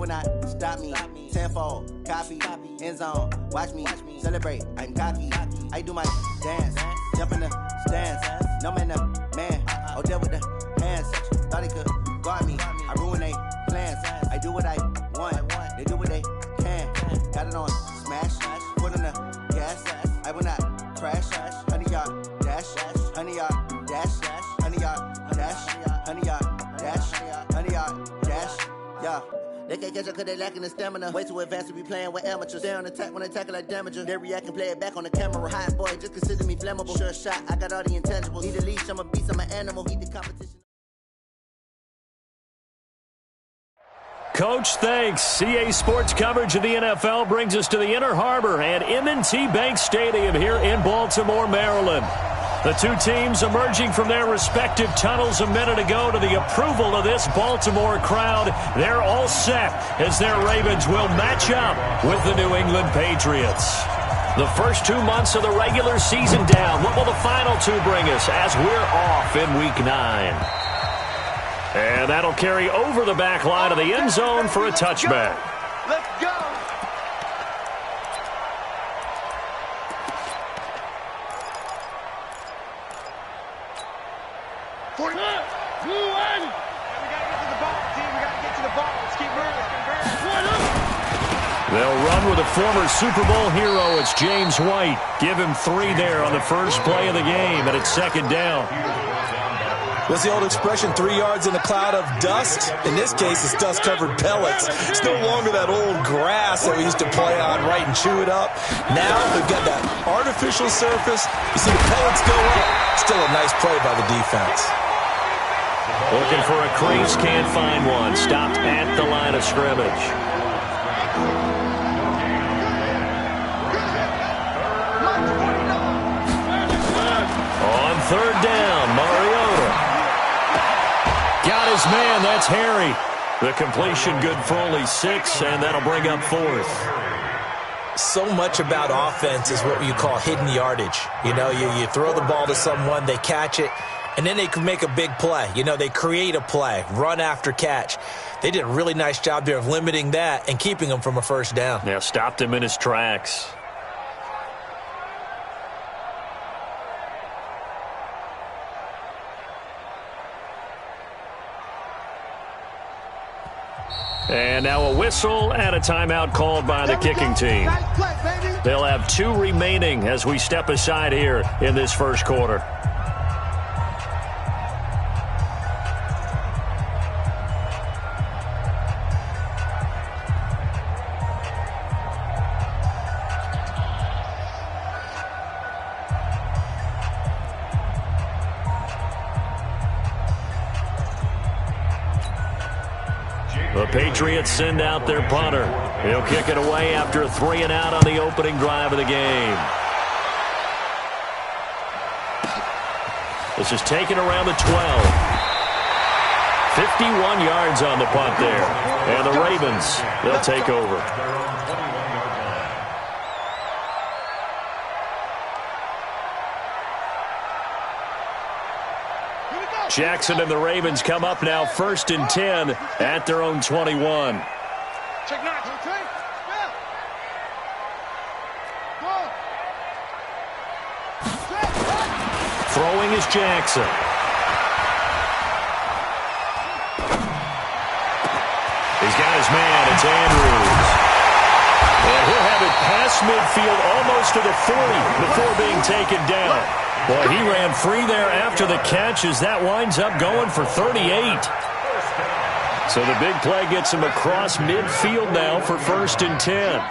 not stop me. Tenfold, copy, end zone. Watch me celebrate. I'm cocky. I do my dance, jump in the stands. No man, man. Oh, deal with the hands. Thought he could guard me. I ruin they plans. I do what I want. They do what they can. Got it on smash. Put on the gas. I will not crash. 100-yard dash. 100-yard dash. 100-yard dash. 100-yard dash. 100-yard dash. Yeah. They can't catch up cause they lacking the stamina. Way too advanced to be playing with amateurs. Stay on attack when they tackle like damager. They react and play it back on the camera. Hot boy, just consider me flammable. Sure shot, I got all the intangibles. Need a leash, I'm a beast, I'm an animal. Eat the competition. Coach, thanks. CA Sports coverage of the NFL brings us to the Inner Harbor and M&T Bank Stadium here in Baltimore, Maryland. The two teams emerging from their respective tunnels a minute ago to the approval of this Baltimore crowd. They're all set as their Ravens will match up with the New England Patriots. The first 2 months of the regular season down. What will the final two bring us as we're off in Week 9? And that'll carry over the back line of the end zone for a touchback. Let's go! They'll run with a former Super Bowl hero. It's James White. Give him 3 there on the first play of the game, and it's second down. What's the old expression, 3 yards in a cloud of dust? In this case, it's dust-covered pellets. It's no longer that old grass that we used to play on, right, and chew it up. Now we've got that artificial surface. You see the pellets go up. Still a nice play by the defense. Looking for a crease, can't find one. Stopped at the line of scrimmage. On third down, Mariota. Got his man, that's Harry. The completion good for only 6, and that'll bring up 4th. So much about offense is what you call hidden yardage. You know, you throw the ball to someone, they catch it, and then they can make a big play. You know, they create a play, run after catch. They did a really nice job there of limiting that and keeping him from a first down. Yeah, stopped him in his tracks. And now a whistle and a timeout called by the kicking team. They'll have 2 remaining as we step aside here in this first quarter. The Patriots send out their punter. He'll kick it away after a 3-and-out on the opening drive of the game. This is taken around the 12. 51 yards on the punt there. And the Ravens, they'll take over. Jackson and the Ravens come up now 1st and 10 at their own 21. Throwing is Jackson. He's got his man. It's Andrews. And he'll have it past midfield almost to the 40 before being taken down. Boy, he ran free there after the catch as that winds up going for 38. So the big play gets him across midfield now for 1st and 10.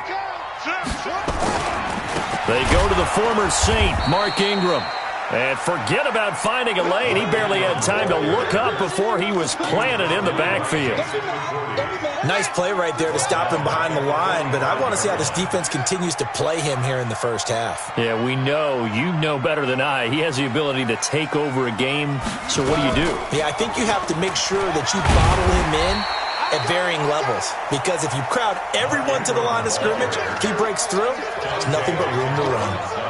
They go to the former Saint, Mark Ingram. And forget about finding a lane. He barely had time to look up before he was planted in the backfield. Nice play right there to stop him behind the line, but I want to see how this defense continues to play him here in the first half. Yeah, we know. You know better than I. He has the ability to take over a game. So what do? Yeah, I think you have to make sure that you bottle him in at varying levels, because if you crowd everyone to the line of scrimmage, if he breaks through, there's nothing but room to run.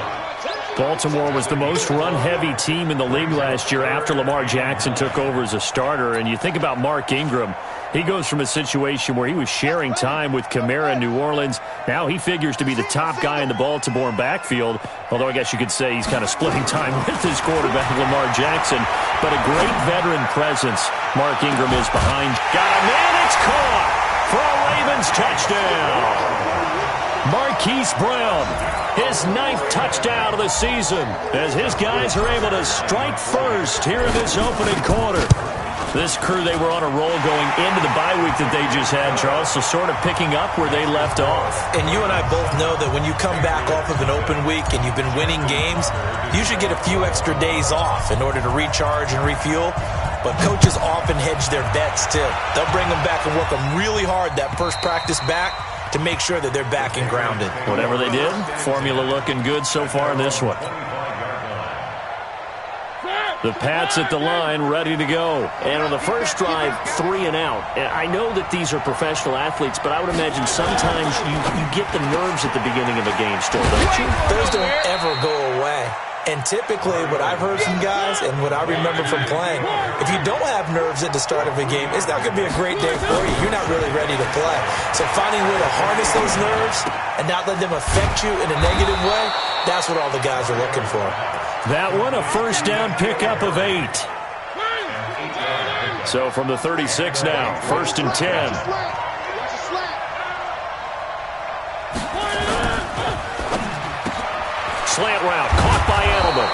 Baltimore was the most run-heavy team in the league last year after Lamar Jackson took over as a starter. And you think about Mark Ingram. He goes from a situation where he was sharing time with Kamara in New Orleans. Now he figures to be the top guy in the Baltimore backfield, although I guess you could say he's kind of splitting time with his quarterback, Lamar Jackson. But a great veteran presence Mark Ingram is behind. Got a man, it's caught for a Ravens touchdown. Marquise Brown, his 9th touchdown of the season, as his guys are able to strike first here in this opening quarter. This crew, they were on a roll going into the bye week that they just had, Charles, so sort of picking up where they left off. And you and I both know that when you come back off of an open week and you've been winning games, you should get a few extra days off in order to recharge and refuel. But coaches often hedge their bets, too. They'll bring them back and work them really hard that first practice back to make sure that they're back and grounded. Whatever they did, formula looking good so far in this one. The Pats at the line, ready to go. And on the first drive, 3 and out. And I know that these are professional athletes, but I would imagine sometimes you get the nerves at the beginning of a game still, don't you? Those don't ever go away. And typically, what I've heard from guys and what I remember from playing, if you don't have nerves at the start of a game, it's not going to be a great day for you. You're not really ready to play. So finding a way to harness those nerves and not let them affect you in a negative way, that's what all the guys are looking for. That one, a first down pickup of 8. So from the 36 now, 1st and 10. Slant route, caught by Edelman.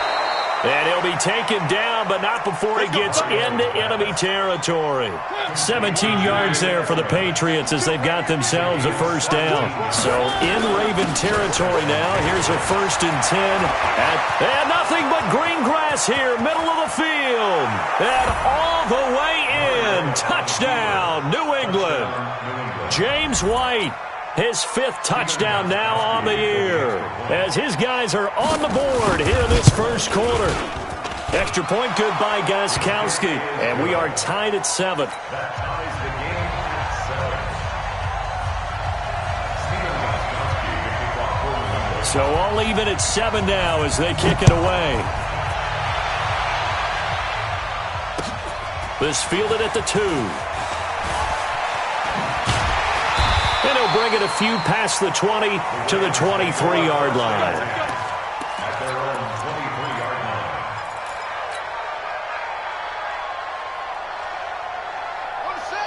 And he'll be taken down, but not before he gets into enemy territory. 17 yards there for the Patriots as they've got themselves a first down. So in Raven territory now, here's a 1st and 10. And nothing but green grass here, middle of the field. And all the way in. Touchdown, New England. James White. His 5th touchdown now on the year as his guys are on the board here in this first quarter. Extra point good by Gostkowski, and we are tied at 7. So all even at 7 now as they kick it away. This fielded at the 2. And he'll bring it a few past the 20 to the 23-yard line.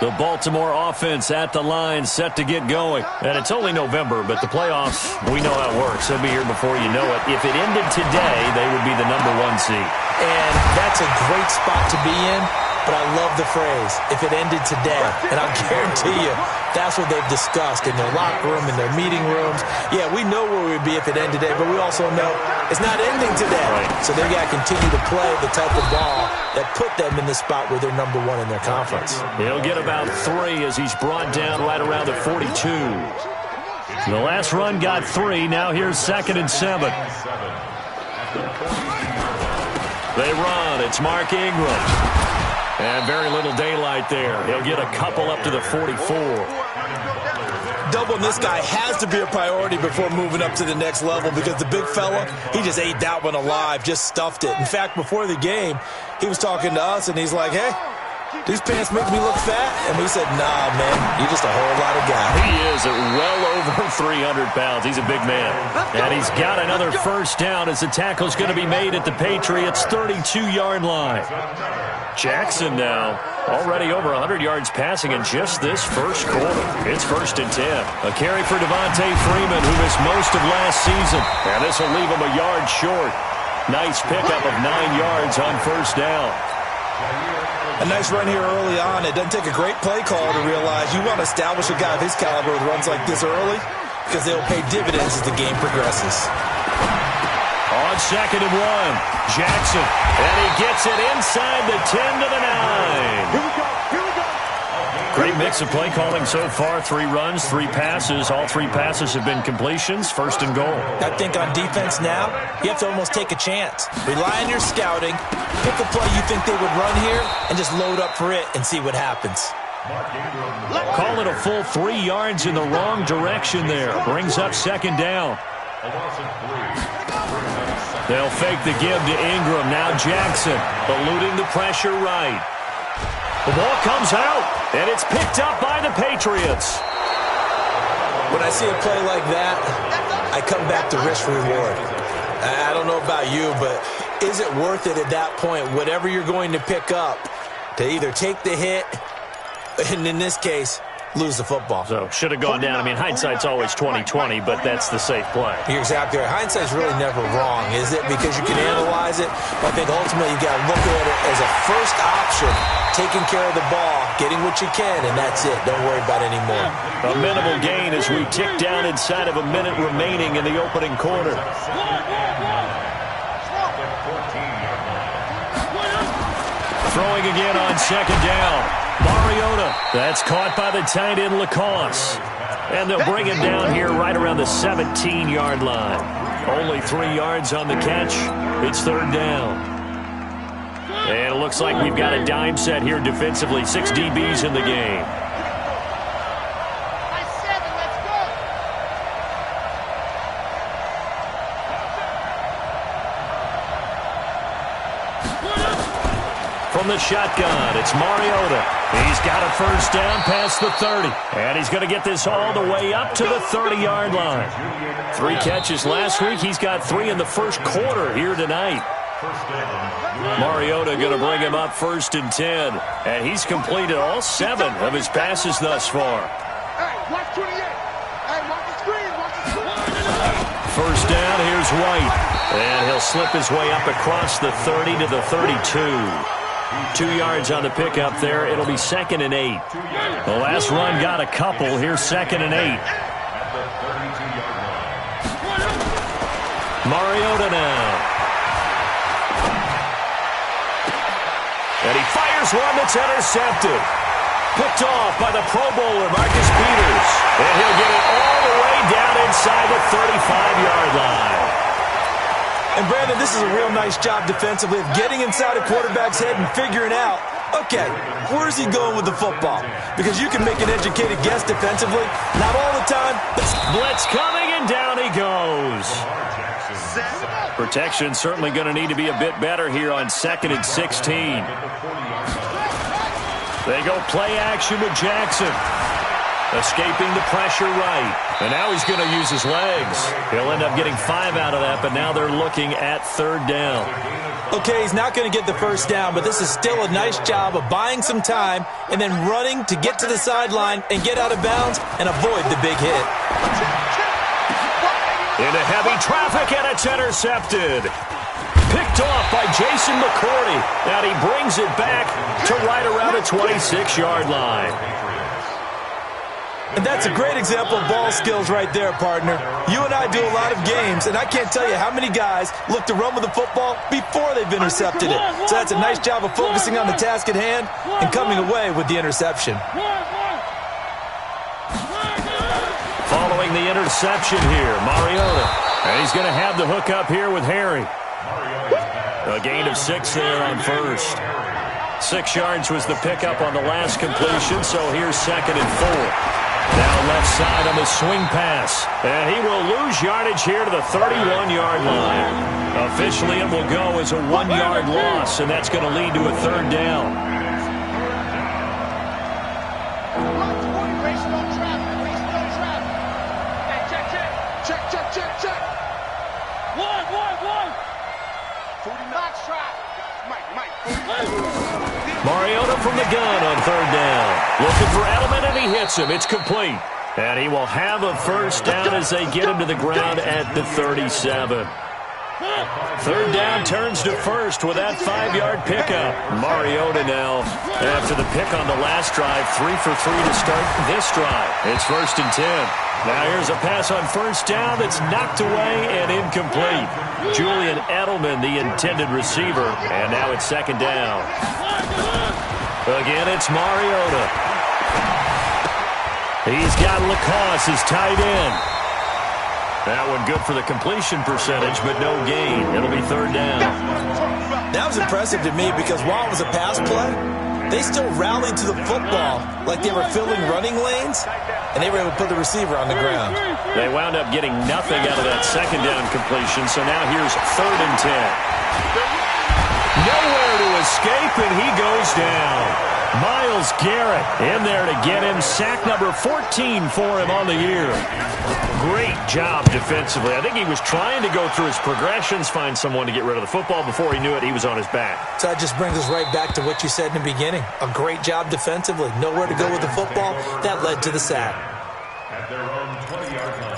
The Baltimore offense at the line, set to get going. And it's only November, but the playoffs, we know how it works. They'll be here before you know it. If it ended today, they would be the #1 seed. And that's a great spot to be in. But I love the phrase, if it ended today. And I'll guarantee you, that's what they've discussed in their locker room, in their meeting rooms. Yeah, we know where we'd be if it ended today, but we also know it's not ending today. Right. So they got to continue to play the type of ball that put them in the spot where they're #1 in their conference. He'll get about 3 as he's brought down right around the 42. The last run got 3. Now here's 2nd and 7. They run. It's Mark Ingram. And very little daylight there. He'll get a couple up to the 44. Doubling this guy has to be a priority before moving up to the next level because the big fella, he just ate that one alive, just stuffed it. In fact, before the game, he was talking to us, and he's like, hey, these pants make me look fat? And we said, nah, man, you're just a whole lot of guy. He is at well over 300 pounds. He's a big man. And he's got another first down as the tackle's going to be made at the Patriots' 32-yard line. Jackson now already over 100 yards passing in just this first quarter. It's 1st and 10. A carry for Devontae Freeman, who missed most of last season. And this will leave him a yard short. Nice pickup of 9 yards on first down. A nice run here early on. It doesn't take a great play call to realize you want to establish a guy of his caliber with runs like this early because they'll pay dividends as the game progresses. On 2nd and 1, Jackson, and he gets it inside the 10 to the 9. Here we go. Great mix of play calling so far. 3 runs, 3 passes. All 3 passes have been completions. 1st and goal. I think on defense now, you have to almost take a chance. Rely on your scouting. Pick a play you think they would run here and just load up for it and see what happens. Call it a full 3 yards in the wrong direction there. Brings up 2nd down. They'll fake the give to Ingram. Now Jackson eluding the pressure right. The ball comes out, and it's picked up by the Patriots. When I see a play like that, I come back to risk reward. I don't know about you, but is it worth it at that point, whatever you're going to pick up, to either take the hit, and in this case, lose the football? So, should have gone down. I mean, hindsight's always 20/20, but that's the safe play. You're exactly right. Hindsight's really never wrong, is it? Because you can analyze it, but I think ultimately you got to look at it as a first option, taking care of the ball, getting what you can, and that's it. Don't worry about any more. A minimal gain as we tick down inside of a minute remaining in the opening quarter. Throwing again on second down. Mariota, that's caught by the tight end Lacoste. And they'll bring him down here right around the 17-yard line. Only 3 yards on the catch. It's third down. And it looks like we've got a dime set here defensively. 6 DBs in the game. From the shotgun, it's Mariota. He's got a first down past the 30. And he's going to get this all the way up to the 30-yard line. 3 catches last week. He's got 3 in the first quarter here tonight. Mariota going to bring him up 1st and 10. And he's completed all 7 of his passes thus far. First down, here's White. And he'll slip his way up across the 30 to the 32. 2 yards on the pickup there. It'll be 2nd and 8. The last run got a couple. Here's 2nd and 8. Mariota now. And he fires one that's intercepted. Picked off by the Pro Bowler, Marcus Peters. And he'll get it all the way down inside the 35-yard line. And, Brandon, this is a real nice job defensively of getting inside a quarterback's head and figuring out, okay, where's he going with the football? Because you can make an educated guess defensively. Not all the time. Blitz coming, and down he goes. Protection certainly going to need to be a bit better here on 2nd and 16. They go play action with Jackson. Escaping the pressure right. And now he's going to use his legs. He'll end up getting 5 out of that, but now they're looking at 3rd down. Okay, he's not going to get the first down, but this is still a nice job of buying some time and then running to get to the sideline and get out of bounds and avoid the big hit. Into heavy traffic, and it's intercepted. Picked off by Jason McCourty. And he brings it back to right around the 26-yard line. And that's a great example of ball skills right there, partner. You and I do a lot of games, and I can't tell you how many guys look to run with the football before they've intercepted it. So that's a nice job of focusing on the task at hand and coming away with the interception. Following the interception here, Mariota. And he's going to have the hook up here with Harry. A gain of 6 there on first. 6 yards was the pickup on the last completion, so here's 2nd and 4. Now left side on the swing pass. And he will lose yardage here to the 31-yard line. Officially, it will go as a 1-yard loss, and that's going to lead to a 3rd down. Mariota from the gun on 3rd down. Looking for Edelman, and he hits him. It's complete. And he will have a first down as they get him to the ground at the 37. 3rd down turns to first with that 5-yard pickup. Mariota now, after the pick on the last drive, 3 for 3 to start this drive. It's 1st and 10. Now here's a pass on first down that's knocked away and incomplete. Julian Edelman, the intended receiver, and now it's 2nd down. Again, it's Mariota. He's got Lacoste as tight end. That one good for the completion percentage, but no gain. It'll be 3rd down. That was impressive to me because while it was a pass play, they still rallied to the football like they were filling running lanes, and they were able to put the receiver on the ground. They wound up getting nothing out of that second down completion, so now here's 3rd and 10. Nowhere to escape, and he goes down. Myles Garrett in there to get him. Sack number 14 for him on the year. Great job defensively. I think he was trying to go through his progressions, find someone to get rid of the football. Before he knew it, he was on his back. So that just brings us right back to what you said in the beginning. A great job defensively. Nowhere to go with the football. That led to the sack. At their own 20-yard line.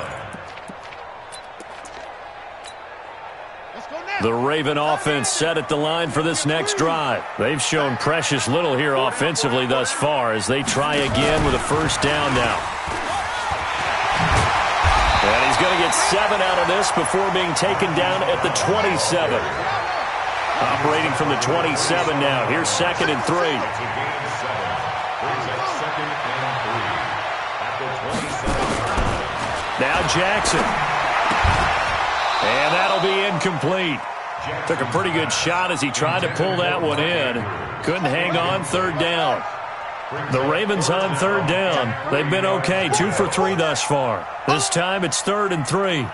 The Raven offense set at the line for this next drive. They've shown precious little here offensively thus far as they try again with a first down now. And he's going to get 7 out of this before being taken down at the 27. Operating from the 27 now. Here's 2nd and 3. Now Jackson. And that'll be incomplete. Took a pretty good shot as he tried to pull that one in. Couldn't hang on 3rd down. The Ravens on 3rd down. They've been okay. 2 for 3 thus far. This time it's 3rd and 3.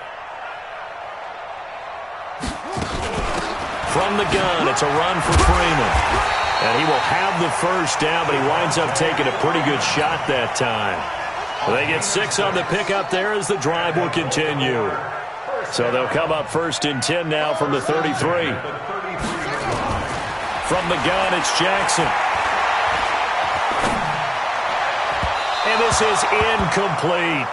From the gun, it's a run for Freeman. And he will have the first down, but he winds up taking a pretty good shot that time. They get 6 on the pickup there as the drive will continue. So they'll come up 1st and 10 now from the 33. From the gun, it's Jackson. And this is incomplete.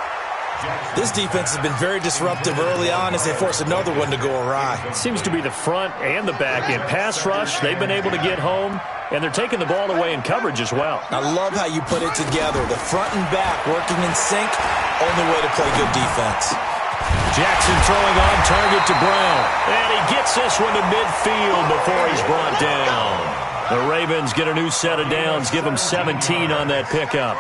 This defense has been very disruptive early on as they force another one to go awry. It seems to be the front and the back end. Pass rush, they've been able to get home, and they're taking the ball away in coverage as well. I love how you put it together. The front and back working in sync, only way to play good defense. Jackson throwing on target to Brown. And he gets this one to midfield before he's brought down. The Ravens get a new set of downs, give them 17 on that pickup.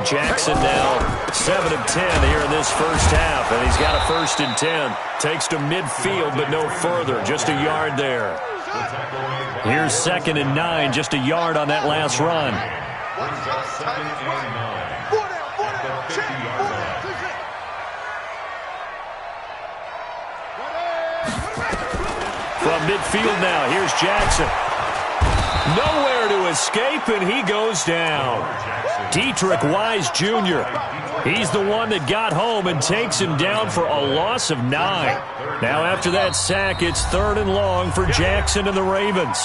Jackson now 7 of 10 here in this first half, and he's got a 1st and 10. Takes to midfield, but no further, just a yard there. Here's 2nd and 9, just a yard on that last run. From midfield now, here's Jackson. Nowhere to escape, and he goes down. Dietrich Wise Jr. He's the one that got home and takes him down for a loss of 9. Now after that sack, it's 3rd and long for Jackson and the Ravens.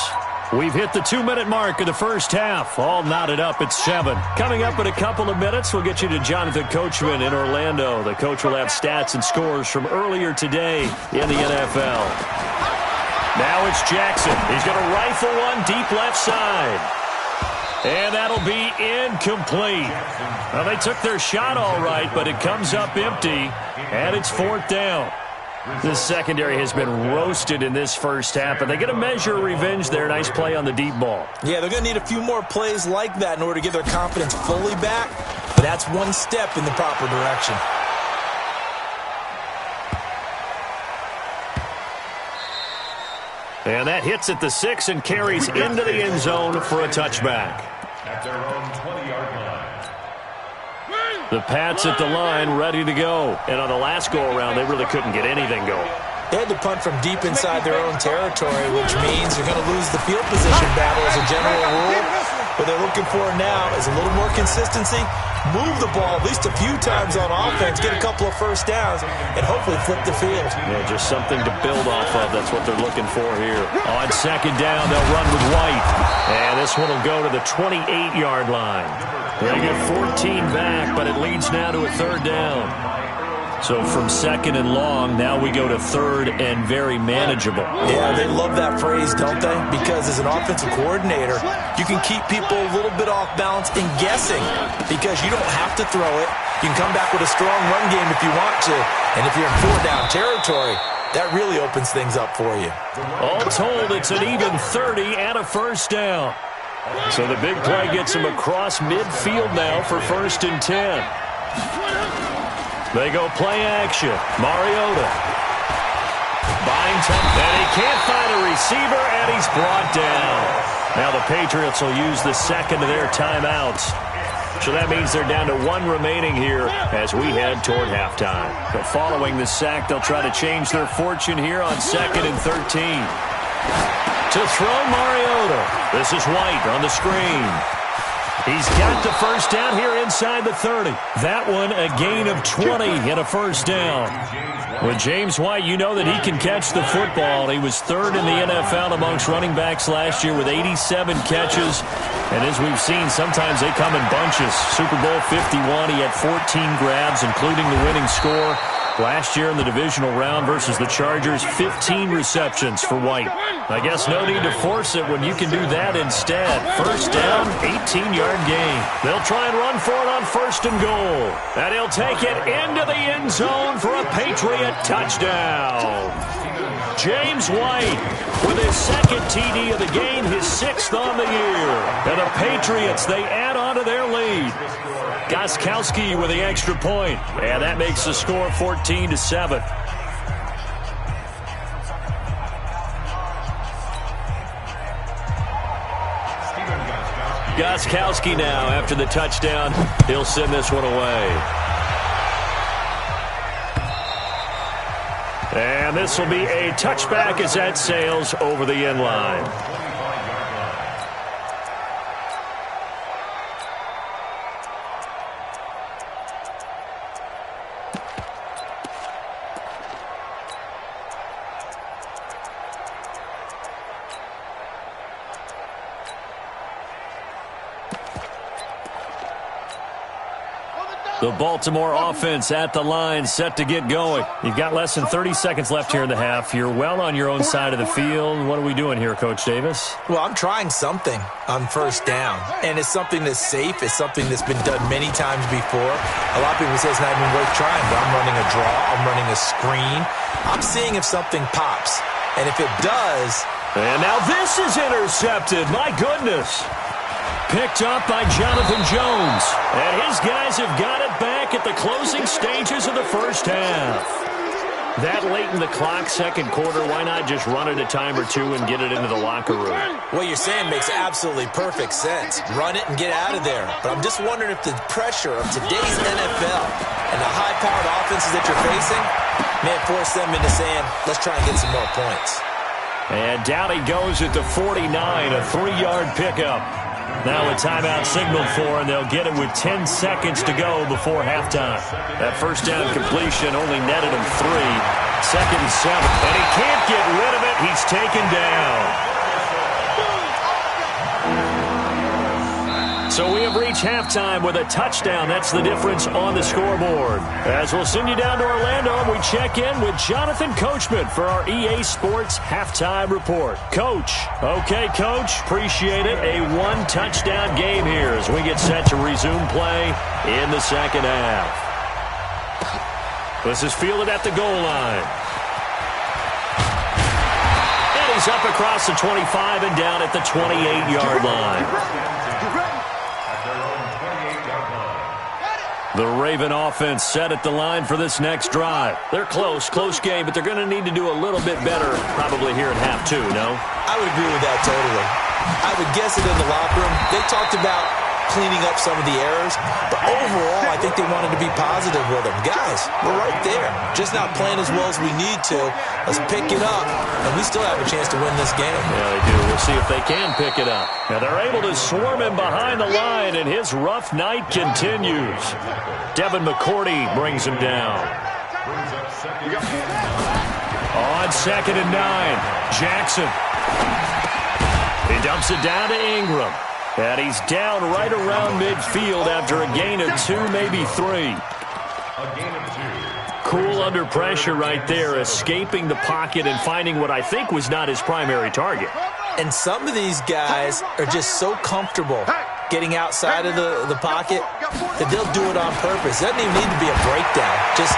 We've hit the 2-minute mark of the first half. All knotted up at 7. Coming up in a couple of minutes, we'll get you to Jonathan Coachman in Orlando. The coach will have stats and scores from earlier today in the NFL. Now it's Jackson. He's going to rifle one deep left side. And that'll be incomplete. Well, they took their shot all right, but it comes up empty, and it's 4th down. This secondary has been roasted in this first half, but they get a measure of revenge there. Nice play on the deep ball. Yeah, they're going to need a few more plays like that in order to get their confidence fully back, but that's one step in the proper direction. And that hits at the 6 and carries into the end zone for a touchback. At their own 20-yard line. The Pats at the line ready to go. And on the last go-around, they really couldn't get anything going. They had to punt from deep inside their own territory, which means they're going to lose the field position battle as a general rule. What they're looking for now is a little more consistency, move the ball at least a few times on offense, get a couple of first downs, and hopefully flip the field. Yeah, just something to build off of. That's what they're looking for here. On 2nd down, they'll run with White. And this one will go to the 28-yard line. They get 14 back, but it leads now to a 3rd down. So from 2nd and long, now we go to 3rd and very manageable. Yeah, they love that phrase, don't they? Because as an offensive coordinator, you can keep people a little bit off balance and guessing because you don't have to throw it. You can come back with a strong run game if you want to. And if you're in 4-down territory, that really opens things up for you. All told, it's an even 30 and a first down. So the big play gets him across midfield now for 1st and 10. They go play action. Mariota. Buying time. And he can't find a receiver, and he's brought down. Now the Patriots will use the second of their timeouts. So that means they're down to one remaining here as we head toward halftime. But following the sack, they'll try to change their fortune here on 2nd and 13. To throw Mariota. This is White on the screen. He's got the first down here inside the 30. That one a gain of 20 and a first down. With James White, you know that he can catch the football. He was 3rd in the NFL amongst running backs last year with 87 catches. And as we've seen, sometimes they come in bunches. Super Bowl 51, he had 14 grabs, including the winning score. Last year in the divisional round versus the Chargers, 15 receptions for White. I guess no need to force it when you can do that instead. First down, 18-yard gain. They'll try and run for it on 1st and goal. And he'll take it into the end zone for a Patriot touchdown. James White with his 2nd TD of the game, his 6th on the year. And the Patriots, they add on to their lead. Gostkowski with the extra point. And that makes the score 14-7. Gostkowski now after the touchdown. He'll send this one away. And this will be a touchback as that sails over the end line. The Baltimore offense at the line, set to get going. You've got less than 30 seconds left here in the half. You're well on your own side of the field. What are we doing here, Coach Davis? Well, I'm trying something on first down, and it's something that's safe. It's something that's been done many times before. A lot of people say it's not even worth trying, but I'm running a draw. I'm running a screen. I'm seeing if something pops, and if it does... And now this is intercepted. My goodness. Picked up by Jonathan Jones. And his guys have got it back at the closing stages of the first half. That late in the clock, second quarter, why not just run it a time or two and get it into the locker room? What you're saying makes absolutely perfect sense. Run it and get out of there. But I'm just wondering if the pressure of today's NFL and the high-powered offenses that you're facing may force them into saying, let's try and get some more points. And down he goes at the 49, a 3-yard pickup. Now a timeout signaled for, and they'll get it with 10 seconds to go before halftime. That first down completion only netted him 3. 2nd and 7. And he can't get rid of it. He's taken down. So we have reached halftime with a touchdown. That's the difference on the scoreboard. As we'll send you down to Orlando, and we check in with Jonathan Coachman for our EA Sports Halftime Report. Coach. Okay, Coach. Appreciate it. A 1-touchdown game here as we get set to resume play in the second half. This is fielded at the goal line. And he's up across the 25 and down at the 28-yard line. The Raven offense set at the line for this next drive. They're close game, but they're going to need to do a little bit better probably here in half 2, no? I would agree with that totally. I would guess it in the locker room. They talked about cleaning up some of the errors, but overall, I think they wanted to be positive with them. Guys, we're right there. Just not playing as well as we need to. Let's pick it up, and we still have a chance to win this game. Yeah, they do. We'll see if they can pick it up. Now, they're able to swarm him behind the line, and his rough night continues. Devin McCourty brings him down. On 2nd and 9, Jackson. He dumps it down to Ingram. And he's down right around midfield after a gain of 2, maybe 3. Cool under pressure right there, escaping the pocket and finding what I think was not his primary target. And some of these guys are just so comfortable getting outside of the pocket that they'll do it on purpose. It doesn't even need to be a breakdown. Just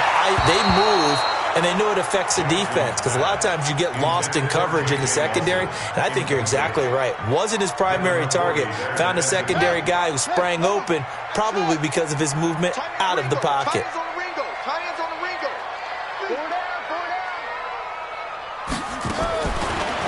they move, and they know it affects the defense because a lot of times you get lost in coverage in the secondary, and I think you're exactly right. Wasn't his primary target. Found a secondary guy who sprang open, probably because of his movement out of the pocket.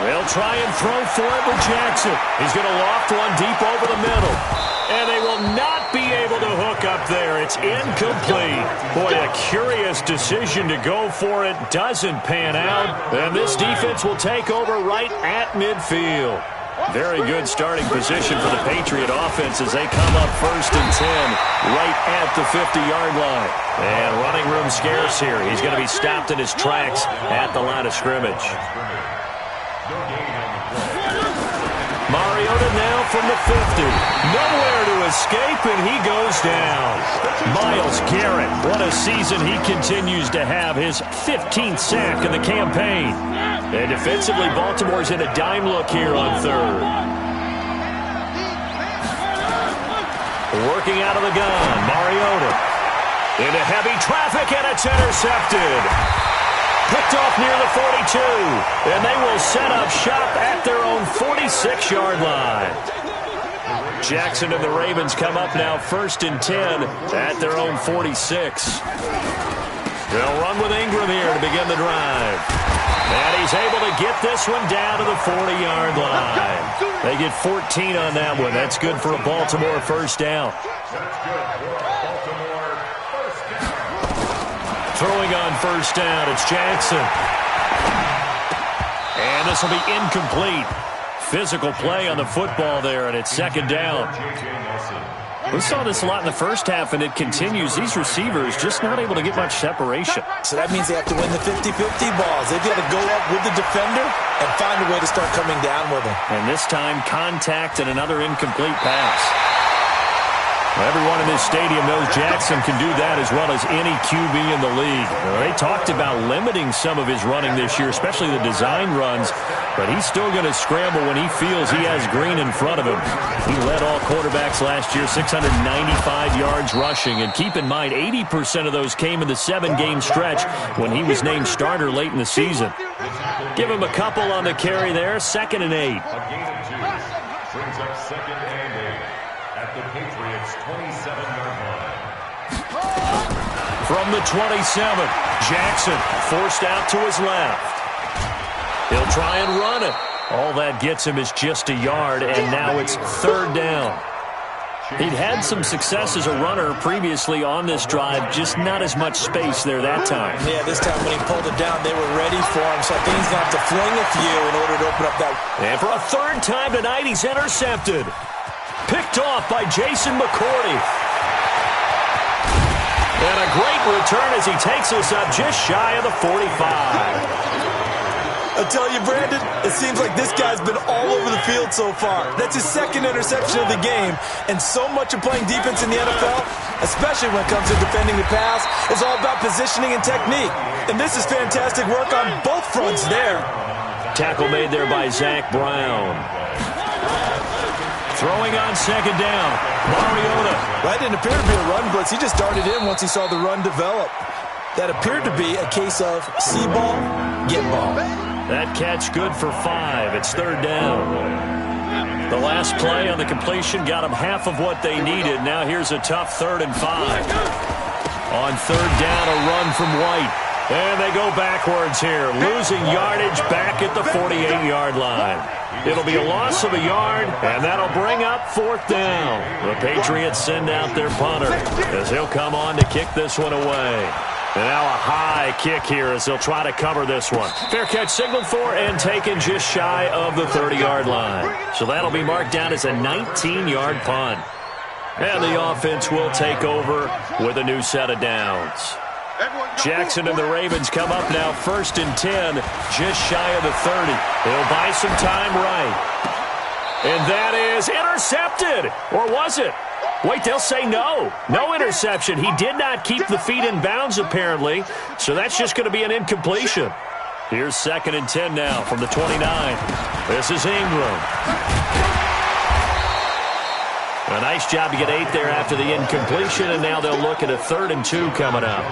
They'll try and throw for it with Jackson. He's going to loft one deep over the middle. And they will not be able to hook up there. It's incomplete. Boy, a curious decision to go for it. Doesn't pan out. And this defense will take over right at midfield. Very good starting position for the Patriot offense as they come up 1st and 10 right at the 50-yard line. And running room scarce here. He's going to be stopped in his tracks at the line of scrimmage. Mariota now from the 50. Nowhere to escape, and he goes down. Myles Garrett, what a season he continues to have. His 15th sack in the campaign. And defensively, Baltimore's in a dime look here on 3rd. Working out of the gun, Mariota. Into heavy traffic, and it's intercepted. Picked off near the 42, and they will set up shop at their own 46-yard line. Jackson and the Ravens come up now 1st and 10 at their own 46. They'll run with Ingram here to begin the drive. And he's able to get this one down to the 40-yard line. They get 14 on that one. That's good for a Baltimore first down. Throwing on first down, it's Jackson. And this will be incomplete. Physical play on the football there, and it's 2nd down. We saw this a lot in the first half, and it continues. These receivers just not able to get much separation. So that means they have to win the 50-50 balls. They've got to go up with the defender and find a way to start coming down with him. And this time, contact and another incomplete pass. Everyone in this stadium knows Jackson can do that as well as any QB in the league. They talked about limiting some of his running this year, especially the design runs, but he's still going to scramble when he feels he has green in front of him. He led all quarterbacks last year, 695 yards rushing, and keep in mind, 80% of those came in the 7-game stretch when he was named starter late in the season. Give him a couple on the carry there, 2nd and 8. A gain of 2 brings up 2nd and 8 at the Patriots' 27-yard line. From the 27, Jackson forced out to his left. He'll try and run it. All that gets him is just a yard, and now it's 3rd down. He'd had some success as a runner previously on this drive, just not as much space there that time. Yeah, this time when he pulled it down, they were ready for him, so I think he's going to have to fling a few in order to open up that. And for a 3rd time tonight, he's intercepted. Picked off by Jason McCourty. And a great return as he takes us up just shy of the 45. I'll tell you, Brandon, it seems like this guy's been all over the field so far. That's his 2nd interception of the game. And so much of playing defense in the NFL, especially when it comes to defending the pass, is all about positioning and technique. And this is fantastic work on both fronts there. Tackle made there by Zach Brown. Throwing on 2nd down, Mariota. That didn't appear to be a run blitz. He just darted in once he saw the run develop. That appeared to be a case of see ball, get ball. That catch good for 5. It's 3rd down. The last play on the completion got them half of what they needed. Now here's a tough 3rd and 5. On 3rd down, a run from White. And they go backwards here, losing yardage back at the 48-yard line. It'll be a loss of a yard, and that'll bring up 4th down. The Patriots send out their punter as he'll come on to kick this one away. And now a high kick here as they'll try to cover this one. Fair catch signaled for and taken just shy of the 30-yard line. So that'll be marked down as a 19-yard punt. And the offense will take over with a new set of downs. Jackson and the Ravens come up now 1st and 10, just shy of the 30. They'll buy some time right. And that is intercepted. Or was it? Wait, they'll say no. No interception. He did not keep the feet in bounds, apparently. So that's just going to be an incompletion. Here's 2nd and 10 now from the 29. This is Ingram. A nice job to get 8 there after the incompletion, and now they'll look at a 3rd and 2 coming up.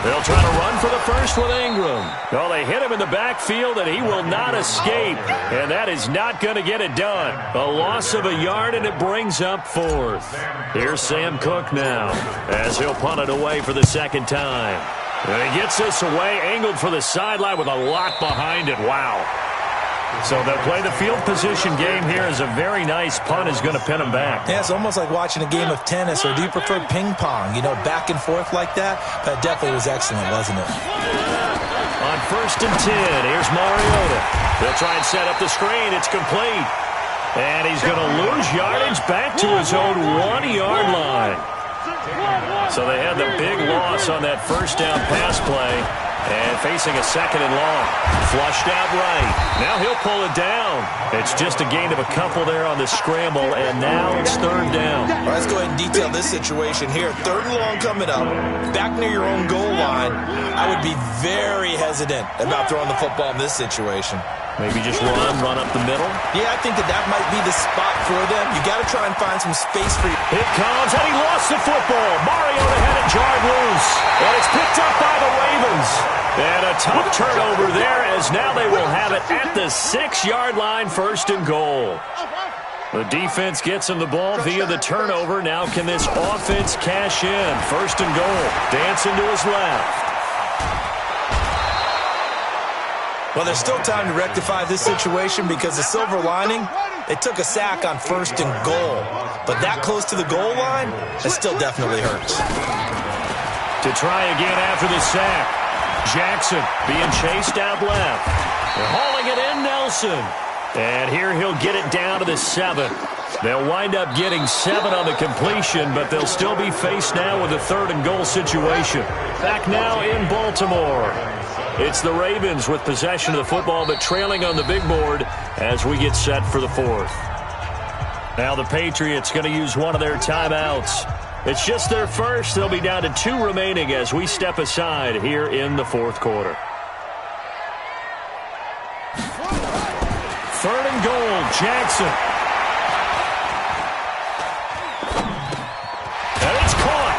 They'll try to run for the first with Ingram. Well, they hit him in the backfield, and he will not escape. And that is not going to get it done. A loss of a yard, and it brings up fourth. Here's Sam Cook now, as he'll punt it away for the second time. And he gets this away, angled for the sideline with a lot behind it. Wow. So they'll play the field position game here as a very nice punt is going to pin them back. Yeah, it's almost like watching a game of tennis, or do you prefer ping pong? You know, back and forth like that? That definitely was excellent, wasn't it? On 1st and 10, here's Mariota. They'll try and set up the screen. It's complete. And he's going to lose yardage back to his own 1-yard line. So they had the big loss on that first down pass play. And facing a 2nd and long. Flushed out right. Now he'll pull it down. It's just a gain of a couple there on the scramble, and now it's 3rd down. All right, let's go ahead and detail this situation here. 3rd and long coming up. Back near your own goal line. I would be very hesitant about throwing the football in this situation. Maybe just run up the middle. Yeah, I think that might be the spot for them. You got to try and find some space for you. Here comes, and he lost the football. Mariota had it jarred loose, and it's picked up by the Ravens. And a tough turnover there, as now they will have it at the 6-yard line, 1st and goal. The defense gets him the ball via the turnover. Now can this offense cash in? 1st and goal. Dancing to his left. Well, there's still time to rectify this situation because the silver lining, they took a sack on 1st and goal. But that close to the goal line, that still definitely hurts. To try again after the sack. Jackson being chased out left. They're hauling it in, Nelson. And here he'll get it down to the 7. They'll wind up getting 7 on the completion, but they'll still be faced now with a 3rd and goal situation. Back now in Baltimore. It's the Ravens with possession of the football, but trailing on the big board as we get set for the 4th. Now the Patriots going to use one of their timeouts. It's just their first. They'll be down to 2 remaining as we step aside here in the 4th quarter. 3rd and goal, Jackson. And it's caught.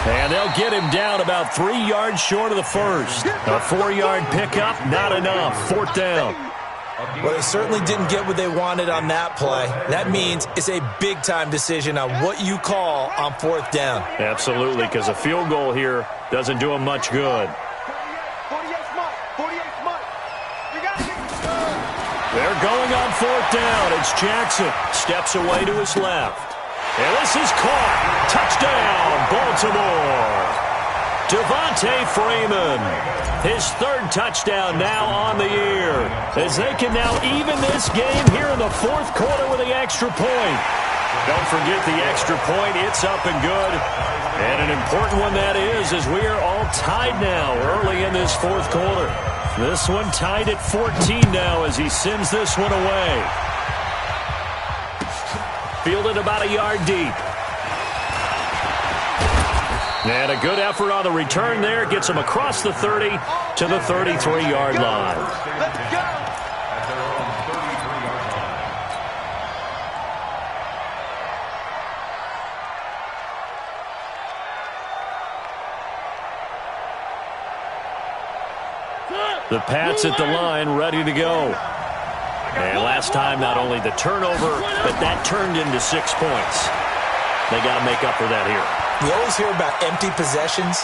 And they'll get him down about 3 yards short of the first. A 4-yard pickup, not enough. 4th down. Well, they certainly didn't get what they wanted on that play. That means it's a big-time decision on what you call on 4th down. Absolutely, because a field goal here doesn't do them much good. They're going on 4th down. It's Jackson. Steps away to his left. And this is caught. Touchdown, Baltimore. Devontae Freeman. His 3rd touchdown now on the year. As they can now even this game here in the 4th quarter with the extra point. Don't forget the extra point. It's up and good. And an important one that is, as we are all tied now early in this 4th quarter. This one tied at 14 now as he sends this one away. Fielded about a yard deep. And a good effort on the return there. Gets him across the 30 to the 33-yard line. Let's go. At their own 33-yard line. The Pats at the line, ready to go. And last time, not only the turnover, but that turned into 6 points. They got to make up for that here. We always hear about empty possessions,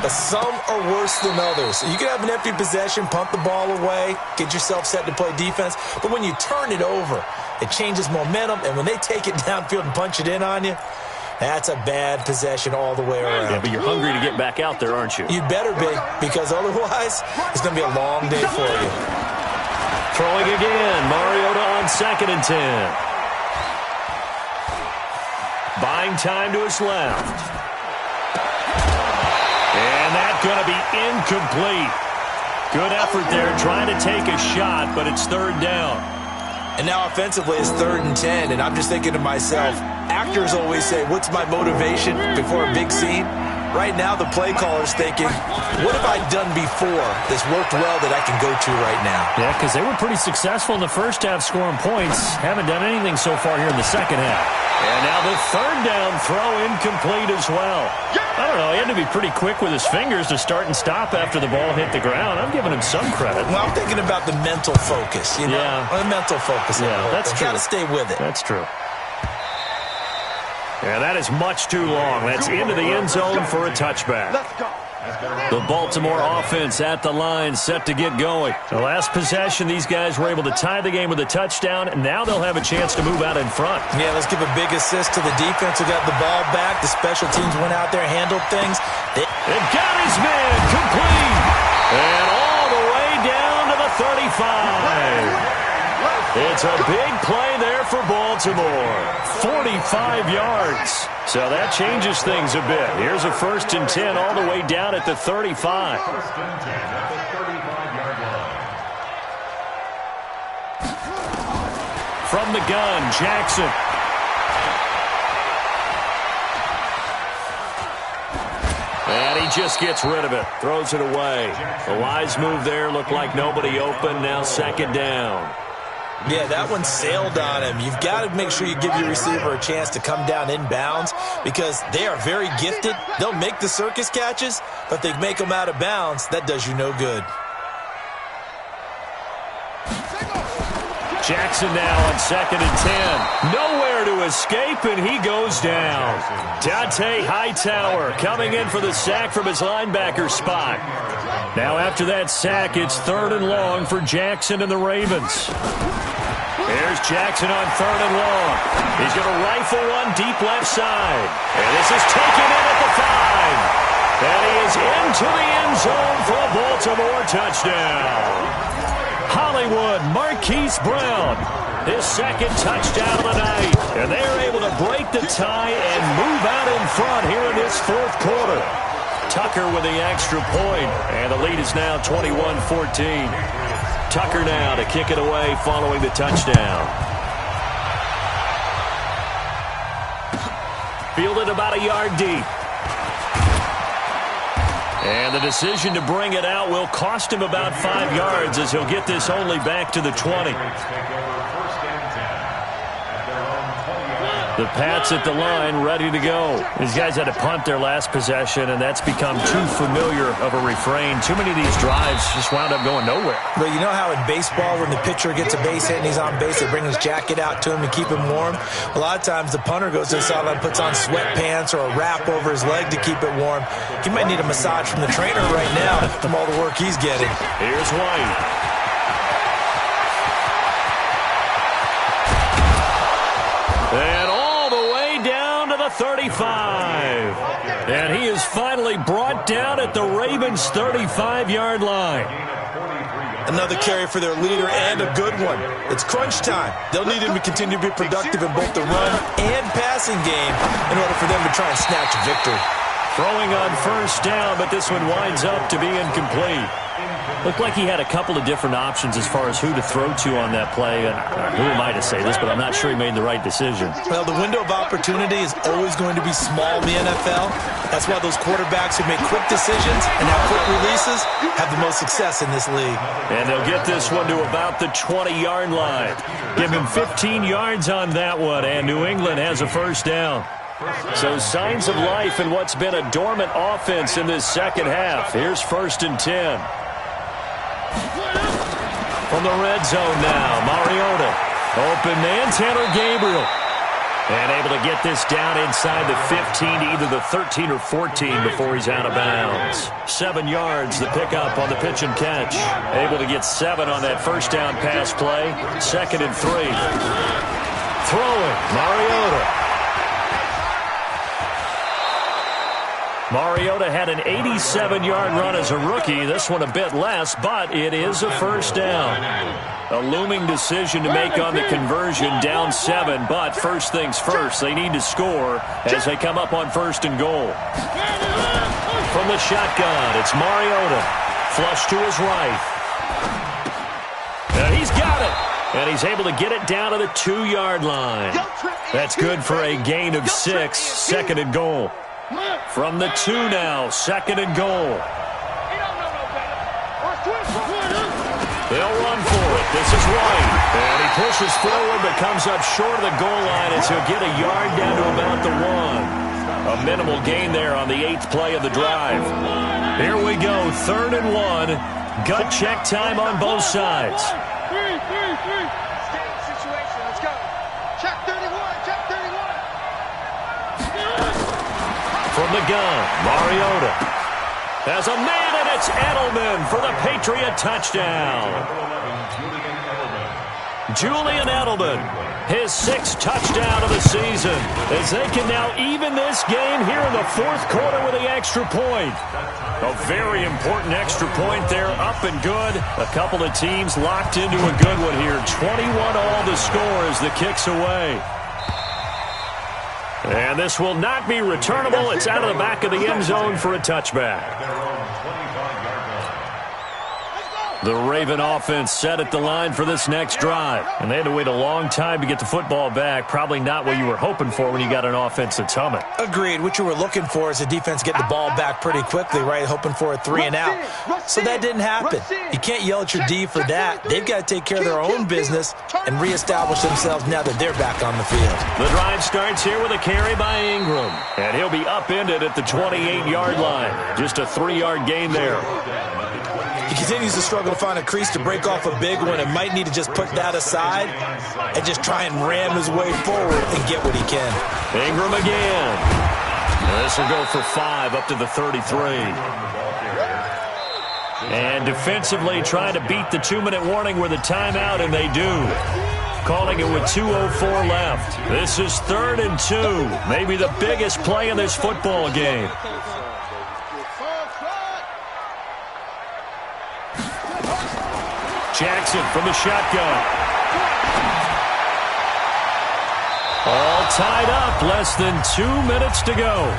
but some are worse than others. You can have an empty possession, pump the ball away, get yourself set to play defense, but when you turn it over, it changes momentum, and when they take it downfield and punch it in on you, that's a bad possession all the way around. Yeah, but you're hungry to get back out there, aren't you? You'd better be, because otherwise, it's going to be a long day for you. Throwing again, Mariota on 2nd and 10. Buying time to his left. And that's going to be incomplete. Good effort there, trying to take a shot, but it's 3rd down. And now offensively, it's 3rd and 10, and I'm just thinking to myself, actors always say, what's my motivation before a big scene? Right now, the play caller's thinking, what have I done before that's worked well that I can go to right now? Yeah, because they were pretty successful in the first half scoring points. Haven't done anything so far here in the second half. And now the 3rd down throw incomplete as well. I don't know. He had to be pretty quick with his fingers to start and stop after the ball hit the ground. I'm giving him some credit. Well, I'm thinking about the mental focus, you know? Yeah. The mental focus. Yeah, that's true. Got to stay with it. That's true. Yeah, that is much too long. That's into the end zone for a touchback. Let's go. The Baltimore offense at the line, set to get going. The last possession, these guys were able to tie the game with a touchdown, and now they'll have a chance to move out in front. Yeah, let's give a big assist to the defense who got the ball back. The special teams went out there, handled things. It got his man complete. And all the way down to the 35. It's a big play there for Baltimore. 45 yards. So that changes things a bit. Here's a 1st and 10 all the way down at the 35. 1st and 10 at the 35-yard line. From the gun, Jackson. And he just gets rid of it. Throws it away. A wise move there. Looked like nobody open. Now 2nd down. Yeah, that one sailed on him. You've got to make sure you give your receiver a chance to come down inbounds because they are very gifted. They'll make the circus catches, but if they make them out of bounds, that does you no good. Jackson now on 2nd and 10. Nowhere to escape, and he goes down. Dante Hightower coming in for the sack from his linebacker spot. Now after that sack, it's 3rd and long for Jackson and the Ravens. Here's Jackson on 3rd and long. He's going to rifle one deep left side. And this is taken in at the 5. And he is into the end zone for a Baltimore touchdown. Hollywood, Marquise Brown, his 2nd touchdown of the night. And they're able to break the tie and move out in front here in this 4th quarter. Tucker with the extra point, and the lead is now 21-14. Tucker now to kick it away following the touchdown. Fielded about a yard deep. And the decision to bring it out will cost him about 5 yards as he'll get this only back to the 20. The Pats at the line, ready to go. These guys had to punt their last possession, and that's become too familiar of a refrain. Too many of these drives just wound up going nowhere. But you know how in baseball, when the pitcher gets a base hit and he's on base, they bring his jacket out to him to keep him warm? A lot of times the punter goes to the sideline, puts on sweatpants or a wrap over his leg to keep it warm. He might need a massage from the trainer right now from all the work he's getting. Here's White. And all the way down to the 35. And he is finally brought down at the Ravens' 35-yard line. Another carry for their leader and a good one. It's crunch time. They'll need him to continue to be productive in both the run and passing game in order for them to try and snatch a victory. Throwing on 1st down, but this one winds up to be incomplete. Looked like he had a couple of different options as far as who to throw to on that play. And who am I to say this, but I'm not sure he made the right decision. Well, the window of opportunity is always going to be small in the NFL. That's why those quarterbacks who make quick decisions and have quick releases have the most success in this league. And they'll get this one to about the 20-yard line. Give him 15 yards on that one, and New England has a 1st down. So signs of life in what's been a dormant offense in this 2nd half. Here's 1st and 10. From the red zone now, Mariota. Open man, Tanner Gabriel. And able to get this down inside the 15 to either the 13 or 14 before he's out of bounds. 7 yards, the pickup on the pitch and catch. Able to get 7 on that 1st down pass play. 2nd and 3. Throwing, Mariota. Mariota had an 87-yard run as a rookie. This one a bit less, but it is a 1st down. A looming decision to make on the conversion, down 7, but first things first, they need to score as they come up on 1st and goal. From the shotgun, it's Mariota. Flush to his right. And he's got it. And he's able to get it down to the 2-yard line. That's good for a gain of 6, 2nd and goal. From the 2 now, 2nd and goal. They'll run for it. This is White. And he pushes forward but comes up short of the goal line as he'll get a yard down to about the 1. A minimal gain there on the 8th play of the drive. Here we go, 3rd and 1. Gut check time on both sides. Three. Standing situation. Let's go. Check 31. Check 31. From the gun, Mariota has a man, and it's Edelman for the Patriot touchdown. Julian Edelman, his 6th touchdown of the season, as they can now even this game here in the 4th quarter with the extra point. A very important extra point there, up and good. A couple of teams locked into a good one here. 21-all the score as the kick's away. And this will not be returnable. It's out of the back of the end zone for a touchback. The Raven offense set at the line for this next drive. And they had to wait a long time to get the football back. Probably not what you were hoping for when you got an offense that's humming. Agreed. What you were looking for is the defense getting the ball back pretty quickly, right? Hoping for a 3 and out. So that didn't happen. You can't yell at your D for that. They've got to take care of their own business and reestablish themselves now that they're back on the field. The drive starts here with a carry by Ingram. And he'll be upended at the 28-yard line. Just a 3-yard gain there. He continues to struggle to find a crease to break off a big one and might need to just put that aside and just try and ram his way forward and get what he can. Ingram again. This will go for 5 up to the 33. And defensively trying to beat the 2-minute warning with a timeout, and they do. Calling it with 2:04 left. This is 3rd and 2. Maybe the biggest play in this football game. Jackson from the shotgun. All tied up, less than 2 minutes to go.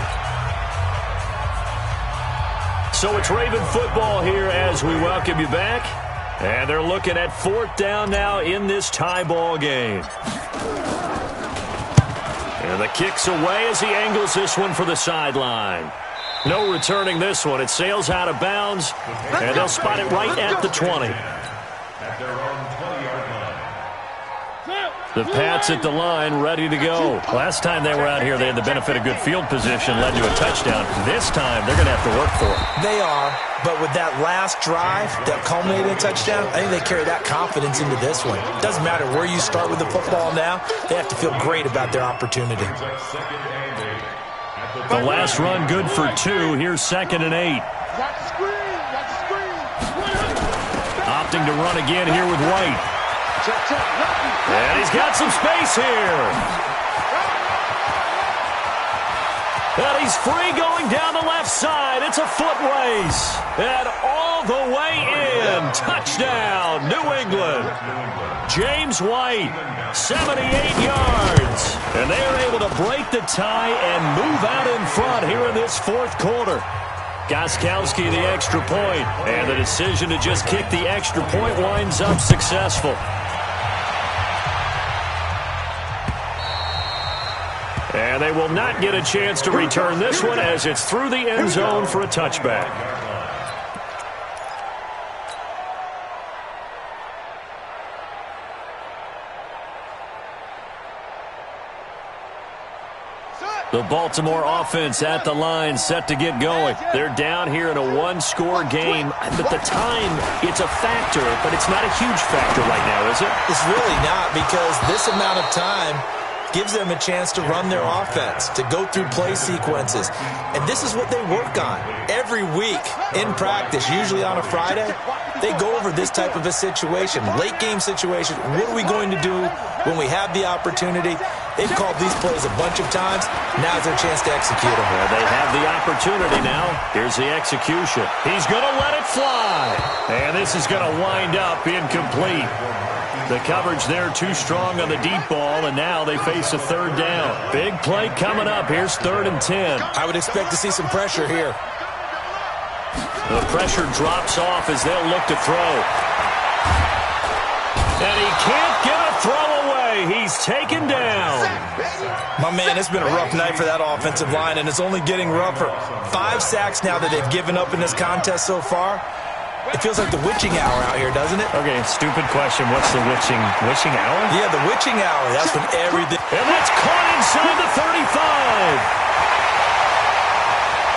So it's Raven football here as we welcome you back. And they're looking at 4th down now in this tie ball game. And the kick's away as he angles this one for the sideline. No returning this one. It sails out of bounds, and they'll spot it right at the 20. The Pats at the line, ready to go. Last time they were out here, they had the benefit of good field position, led to a touchdown. This time, they're going to have to work for it. They are, but with that last drive that culminated in a touchdown, I think they carry that confidence into this one. It doesn't matter where you start with the football now. They have to feel great about their opportunity. The last run good for 2. Here's 2nd and 8. Opting to run again here with White. And he's got some space here. And he's free going down the left side. It's a foot race. And all the way in. Touchdown, New England. James White, 78 yards. And they are able to break the tie and move out in front here in this 4th quarter. Gostkowski the extra point. And the decision to just kick the extra point winds up successful. And they will not get a chance to return this one as it's through the end zone for a touchback. The Baltimore offense at the line, set to get going. They're down here in a 1-score game. But the time, it's a factor, but it's not a huge factor right now, is it? It's really not, because this amount of time gives them a chance to run their offense, to go through play sequences. And this is what they work on every week in practice, usually on a Friday. They go over this type of a situation, late game situation. What are we going to do when we have the opportunity? They've called these plays a bunch of times. Now's their chance to execute them. Well, they have the opportunity now. Here's the execution. He's going to let it fly. And this is going to wind up incomplete. The coverage there too strong on the deep ball, and now they face a 3rd down. Big play coming up. Here's 3rd and 10. I would expect to see some pressure here. The pressure drops off as they'll look to throw. And he can't get a throw away. He's taken down. My man, it's been a rough night for that offensive line, and it's only getting rougher. 5 sacks now that they've given up in this contest so far. It feels like the witching hour out here, doesn't it? Okay, stupid question. What's the witching hour? Yeah, the witching hour. That's when everything... And that's caught inside the 35.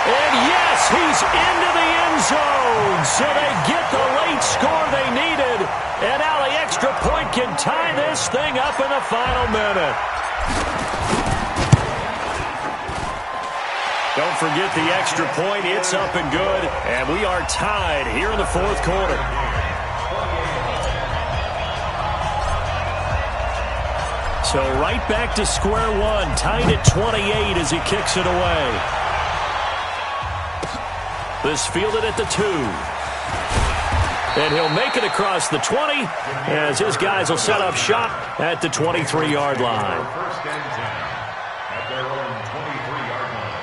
And yes, he's into the end zone. So they get the late score they needed. And now the extra point can tie this thing up in the final minute. Don't forget the extra point. It's up and good. And we are tied here in the fourth quarter. So right back to square one. Tied at 28 as he kicks it away. This fielded at the 2. And he'll make it across the 20 as his guys will set up shop at the 23-yard line. First and 10 at their own 23-yard line.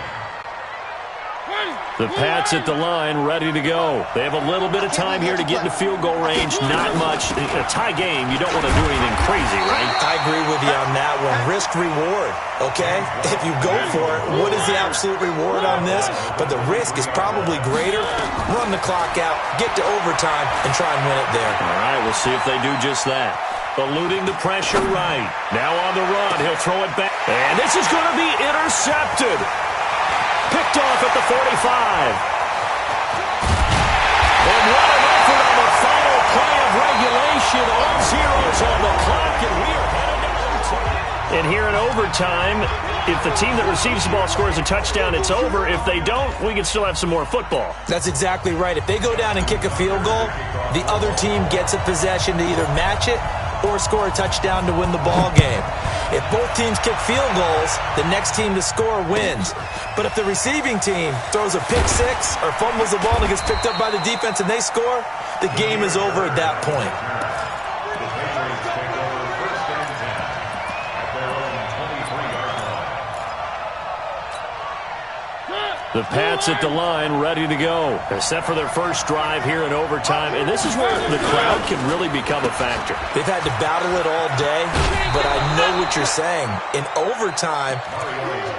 The Pats at the line, ready to go. They have a little bit of time here to get into field goal range. Not much. A tie game, you don't want to do anything crazy, right? I agree with you on that one. Risk reward, okay? If you go for it, what is the absolute reward on this? But the risk is probably greater. Run the clock out, get to overtime, and try and win it there. All right, we'll see if they do just that. Eluding the pressure right. Now on the run, he'll throw it back. And this is going to be intercepted. Picked off at the 45. And what an effort on the final play of regulation. All zeros on the clock, and we are headed to overtime. And here in overtime, if the team that receives the ball scores a touchdown, it's over. If they don't, we can still have some more football. That's exactly right. If they go down and kick a field goal, the other team gets a possession to either match it or score a touchdown to win the ball game. If both teams kick field goals, the next team to score wins. But if the receiving team throws a pick six or fumbles the ball and gets picked up by the defense and they score, the game is over at that point. The Patriots take over first and 10 at their own 23-yard line. The Pats at the line, ready to go. They're set for their first drive here in overtime, and this is where the crowd can really become a factor. They've had to battle it all day, but I know what you're saying. In overtime,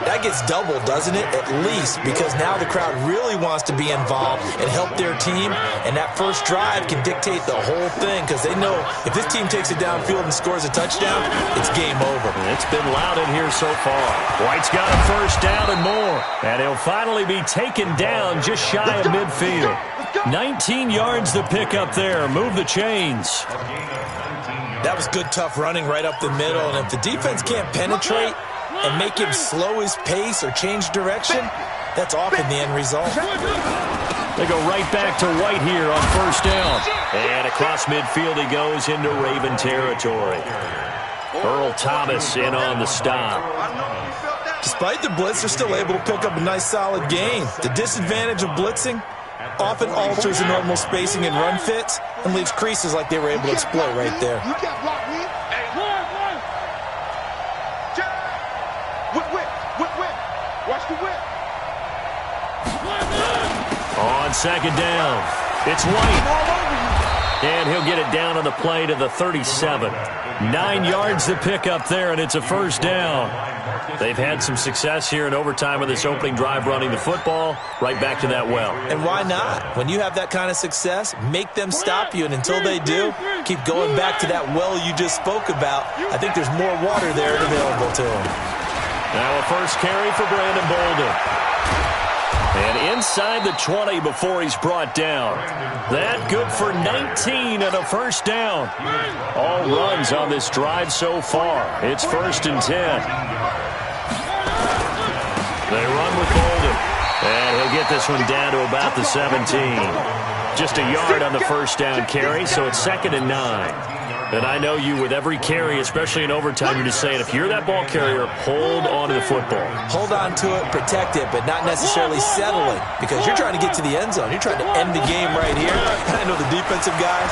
that gets doubled, doesn't it? At least, because now the crowd really wants to be involved and help their team, and that first drive can dictate the whole thing because they know if this team takes it downfield and scores a touchdown, it's game over. It's been loud in here so far. White's got a first down and more, and he'll finally be taken down just shy of midfield. 19 yards to pick up there. Move the chains. That was good, tough running right up the middle, and if the defense can't penetrate and make him slow his pace or change direction, that's often the end result. They go right back to White here on first down. And across midfield he goes into Raven territory. Earl Thomas in on the stop. Despite the blitz, they're still able to pick up a nice solid gain. The disadvantage of blitzing often alters the normal spacing and run fits and leaves creases like they were able to exploit right there. You got blocked, man. Whip. Watch the whip. On second down, it's White. And he'll get it down on the play to the 37. 9 yards to pick up there, and it's a first down. They've had some success here in overtime with this opening drive running the football. Right back to that well. And why not? When you have that kind of success, make them stop you, and until they do, keep going back to that well you just spoke about. I think there's more water there available to them. Now a first carry for Brandon Bolden. And inside the 20 before he's brought down. That good for 19 and a first down. All runs on this drive so far. It's first and 10. They run with Bolden. And he'll get this one down to about the 17. Just a yard on the first down carry, so it's second and 9. And I know you, with every carry, especially in overtime, you're just saying, if you're that ball carrier, hold on to the football. Hold on to it, protect it, but not necessarily settling, because you're trying to get to the end zone. You're trying to end the game right here. And I know the defensive guys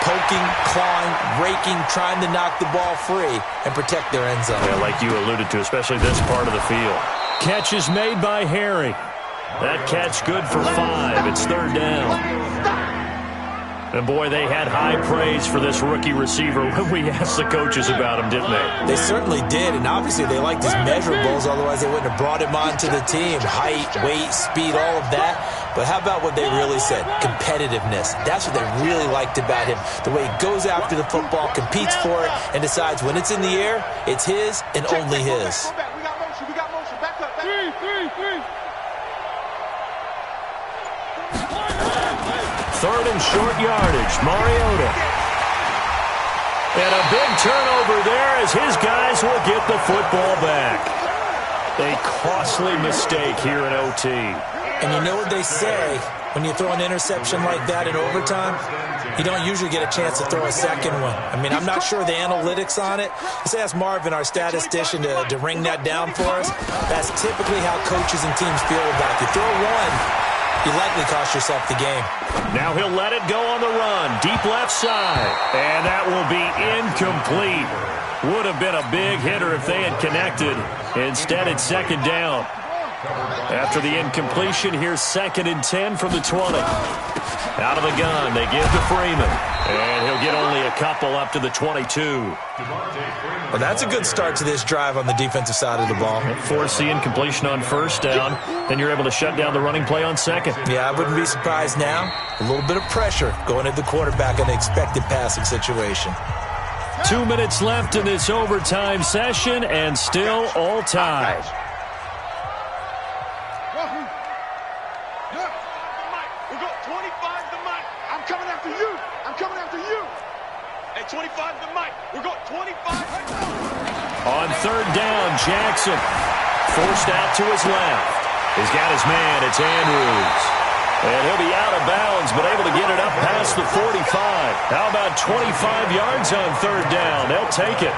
poking, clawing, raking, trying to knock the ball free and protect their end zone. Yeah, like you alluded to, especially this part of the field. Catch is made by Harry. That catch good for 5. It's third down. And, boy, they had high praise for this rookie receiver when we asked the coaches about him, didn't they? They certainly did, and obviously they liked his measurables, otherwise they wouldn't have brought him onto the team. Height, weight, speed, all of that. But how about what they really said? Competitiveness. That's what they really liked about him. The way he goes after the football, competes for it, and decides when it's in the air, it's his and only his. We got motion. Back up. Three. third and short yardage. Mariota. And a big turnover there as his guys will get the football back. A costly mistake here in OT. And you know what they say, when you throw an interception like that in overtime, you don't usually get a chance to throw a second one. I mean, I'm not sure the analytics on it. Let's ask Marvin, our statistician, to ring that down for us. That's typically how coaches and teams feel about it. You throw one, you likely cost yourself the game. Now he'll let it go on the run. Deep left side. And that will be incomplete. Would have been a big hitter if they had connected. Instead, it's second down. After the incompletion, here's 2nd and 10 from the 20. Out of the gun, they give to Freeman. And he'll get only a couple up to the 22. Well, that's a good start to this drive on the defensive side of the ball. Force the incompletion on first down. Then you're able to shut down the running play on second. Yeah, I wouldn't be surprised now. A little bit of pressure going at the quarterback in an expected passing situation. 2 minutes left in this overtime session, and still all tied. We got 25 to Mike. I'm coming after you. I'm coming after you. Hey, 25 to Mike. We got 25. On third down, Jackson forced out to his left. He's got his man. It's Andrews. And he'll be out of bounds, but able to get it up past the 45. How about 25 yards on third down? They'll take it.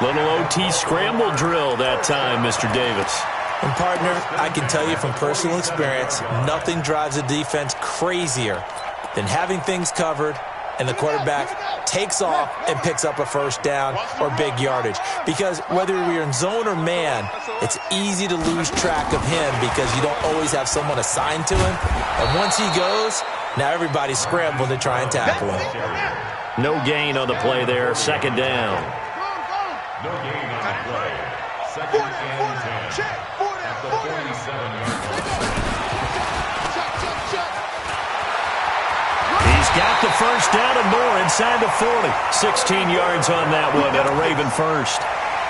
Little OT scramble drill that time, Mr. Davis. And, partner, I can tell you from personal experience, nothing drives a defense crazier than having things covered and the quarterback takes off and picks up a first down or big yardage. Because whether you're in zone or man, it's easy to lose track of him because you don't always have someone assigned to him. And once he goes, now everybody's scrambling to try and tackle him. No gain on the play there. Second down. No gain on the play. Second and 10. At the 47-yard line. He's got the first down and more inside the 40. 16 yards on that one at a Raven first.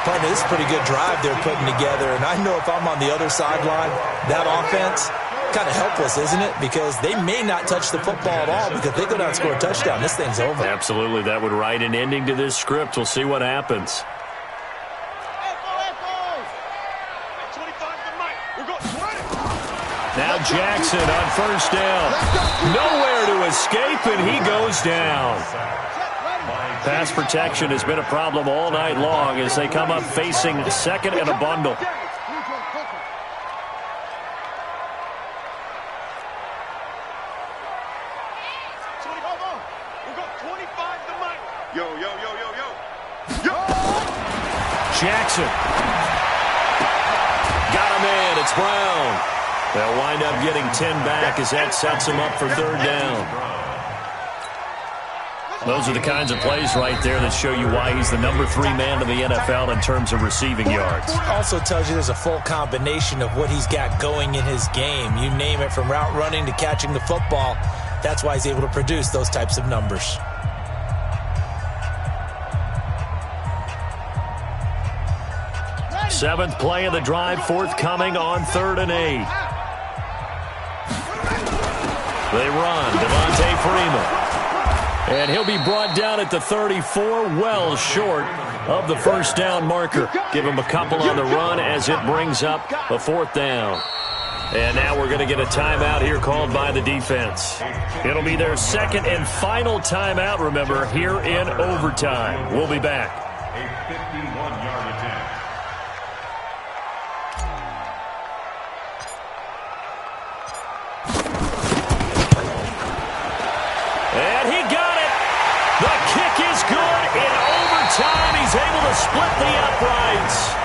Partner, this is a pretty good drive they're putting together. And I know if I'm on the other sideline, that offense, kind of helpless, isn't it? Because they may not touch the football at all because they go down and score a touchdown. This thing's over. Absolutely. That would write an ending to this script. We'll see what happens. Now Jackson on first down. Nowhere to escape, and he goes down. Pass protection has been a problem all night long as they come up facing second and a bundle. Jackson. Got him in. It's Brown. They'll wind up getting 10 back as that sets them up for third down. Those are the kinds of plays right there that show you why he's the number 3 man in the NFL in terms of receiving yards. Also tells you there's a full combination of what he's got going in his game. You name it, from route running to catching the football. That's why he's able to produce those types of numbers. Seventh play of the drive, forthcoming on 3rd and 8. They run. Devontae Freeman. And he'll be brought down at the 34, well short of the first down marker. Give him a couple on the run as it brings up a 4th down. And now we're going to get a timeout here called by the defense. It'll be their second and final timeout, remember, here in overtime. We'll be back. A 51-yard attempt. And he got it. The kick is good in overtime. He's able to split the uprights.